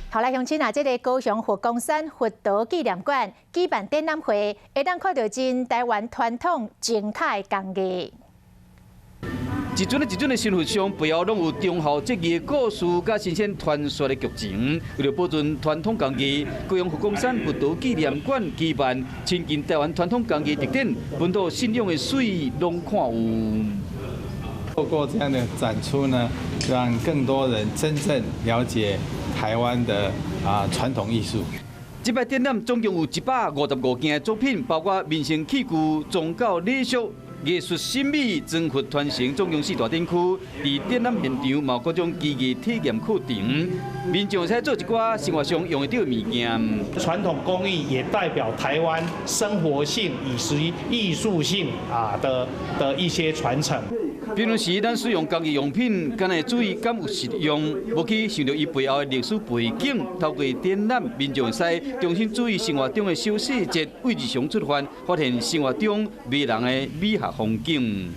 后来乡亲啊，这个高雄佛光山佛陀纪念馆举办展览会，会当看到真台湾传统精彩工艺。一尊的神佛像背后拢有中华节义故事甲新鲜传说的剧情。为了保存传统工艺，高雄佛光山佛陀纪念馆举办亲近台湾传统工艺特点，本土信仰的水拢看有。透过这样的展出呢，让更多人真正了解台湾的传统艺术。这摆展览总共有155件作品，包括民生器具、宗教礼俗、艺术审美、增佛传承，总共4大展区。在展览现场，嘛有各种技艺体验课程，民众使做一寡生活上用得到的物件。传统工艺也代表台湾生活性以及艺术性的一些传承。比如是咱使用工艺用品，敢会注意敢有实用，无去想到伊背后的历史背景。透过展览，民众使重新注意生活中的小细节，为日常出发，发现生活中迷人的美学风景。